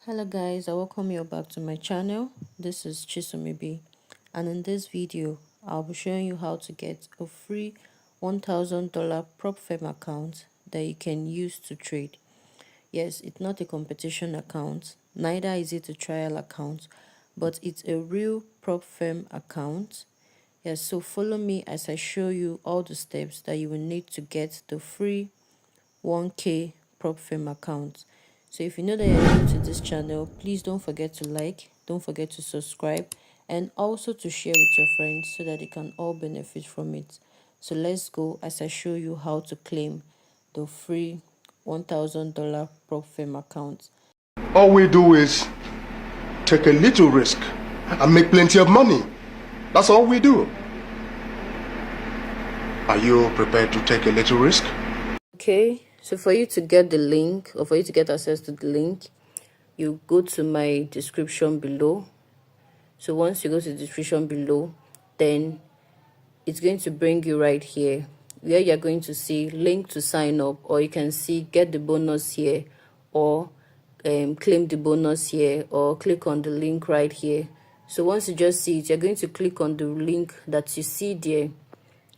Hello guys, I welcome you back to my channel. This is Chisomibi, and in this video I'll be showing you how to get a free $1,000 prop firm account that you can use to trade. Yes, it's not a competition account, neither is it a trial account, but it's a real prop firm account. Yes, so follow me as I show you all the steps that you will need to get the free 1K prop firm account. So if you know that you're new to this channel, please don't forget to like, don't forget to subscribe, and also to share with your friends so that they can all benefit from it. So let's go as I show you how to claim the free $1,000 prop firm account. All we do is take a little risk and make plenty of money. That's all we do. Are you prepared to take a little risk? Okay, so for you to get the link, or for you to get access to the link, you go to my description below. So once you go to the description below, then it's going to bring you right here where you're going to see link to sign up, or you can see get the bonus here, or claim the bonus here, or click on the link right here. So once you just see it, you're going to click on the link that you see there.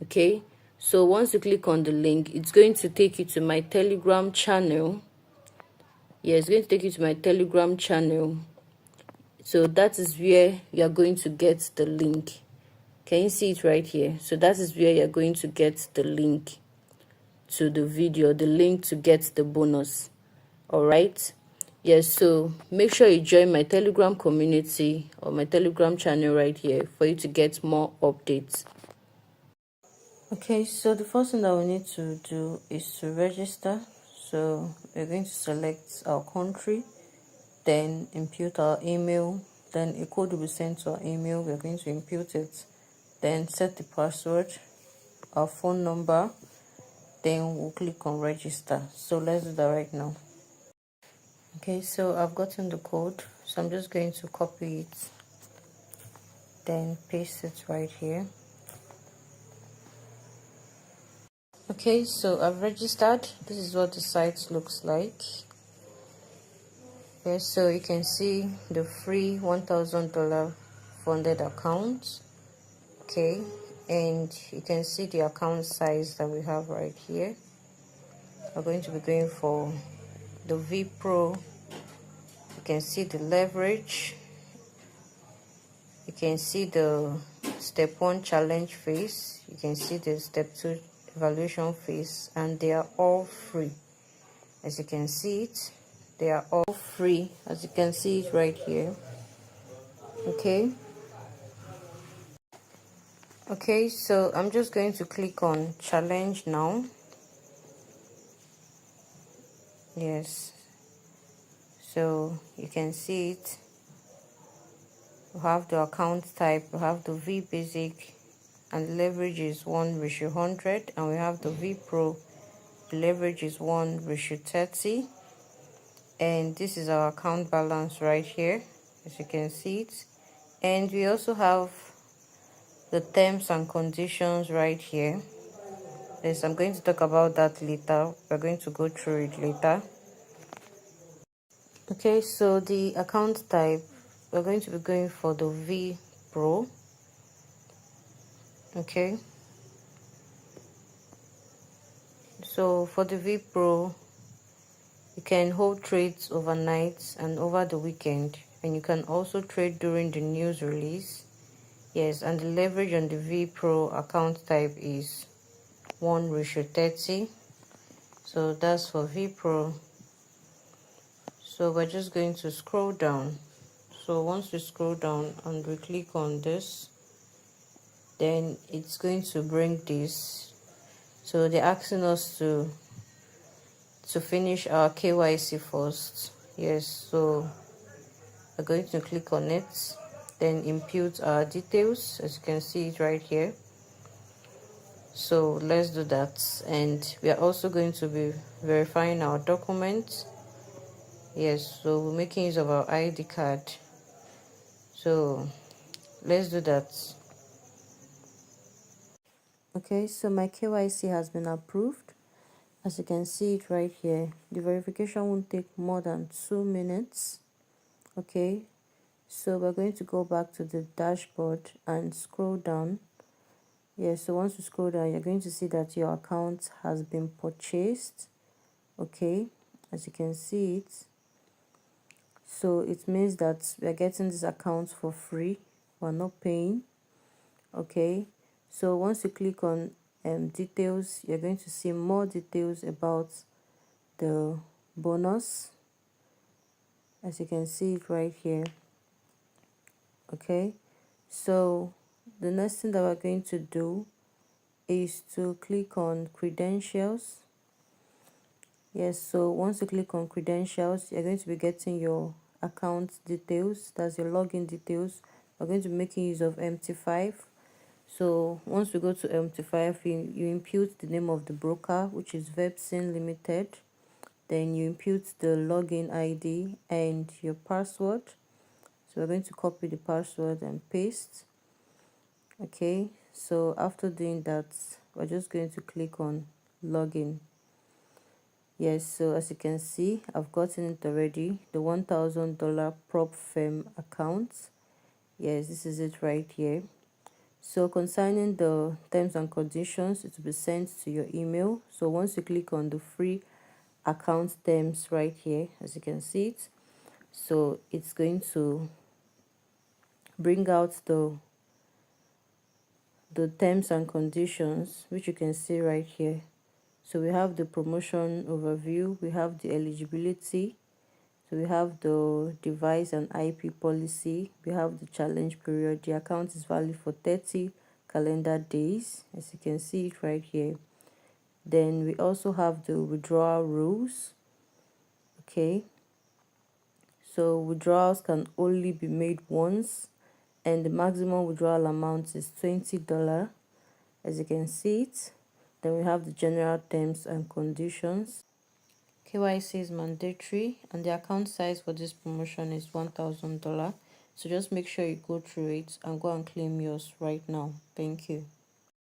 Okay, so once you click on the link, it's going to take you to my Telegram channel. Yeah, it's going to take you to my Telegram channel. So that is where you're going to get the link. Can you see it right here? So that is where you're going to get the link to the video, the link to get the bonus. All right. Yes, so make sure you join my Telegram community or my Telegram channel right here for you to get more updates. Okay, so the first thing that we need to do is to register. So we're going to select our country, then input our email, then a code will be sent to our email. We're going to input it, then set the password, our phone number, then we'll click on register. So let's do that right now. Okay, so I've gotten the code, so I'm just going to copy it, then paste it right here. Okay, so I've registered. This is what the site looks like. Okay, so you can see the free $1,000 funded account. Okay, and you can see the account size that we have right here. We're going to be going for the V Pro. You can see the leverage. You can see the step 1 challenge phase. You can see the step 2 evaluation phase, and they are all free. As you can see it, they are all free, as you can see it right here. Okay, so I'm just going to click on challenge now. Yes, so you can see it. We have the account type, we have the V basic, and the leverage is 1:100, and we have the V Pro, the leverage is 1:30, and this is our account balance right here, as you can see it. And we also have the terms and conditions right here. Yes, I'm going to talk about that later. We're going to go through it later. Okay, so the account type, we're going to be going for the V Pro. Okay, so for the V Pro, you can hold trades overnight and over the weekend, and you can also trade during the news release. Yes, and the leverage on the V Pro account type is 1:30. So that's for V Pro. So we're just going to scroll down. So once we scroll down and we click on this, then it's going to bring this. So they're asking us to finish our KYC first. Yes, so we're going to click on it, then input our details, as you can see it right here. So let's do that, and we are also going to be verifying our documents. Yes, so we're making use of our ID card. So let's do that. Okay, so my KYC has been approved. As you can see it right here, the verification won't take more than 2 minutes. Okay, so we're going to go back to the dashboard and scroll down. Yes, so once you scroll down, you're going to see that your account has been purchased. Okay, as you can see it. So it means that we are getting this account for free. We're not paying. Okay, so once you click on details, you're going to see more details about the bonus, as you can see it right here. Okay, so the next thing that we're going to do is to click on credentials. Yes, so once you click on credentials, you're going to be getting your account details. That's your login details. We're going to be making use of MT5. So once we go to MT5, you input the name of the broker, which is Vepsin Limited. Then you input the login ID and your password. So we're going to copy the password and paste. Okay, so after doing that, we're just going to click on login. Yes, so as you can see, I've gotten it already, the $1,000 prop firm account. Yes, this is it right here. So concerning the terms and conditions, it will be sent to your email. So once you click on the free account terms right here, as you can see it, so it's going to bring out the terms and conditions, which you can see right here. So we have the promotion overview, we have the eligibility, so we have the device and IP policy, we have the challenge period. The account is valid for 30 calendar days, as you can see it right here. Then we also have the withdrawal rules. Okay, so withdrawals can only be made once, and the maximum withdrawal amount is $20, as you can see it. Then we have the general terms and conditions. KYC is mandatory, and the account size for this promotion is $1,000. So just make sure you go through it and go and claim yours right now. Thank you.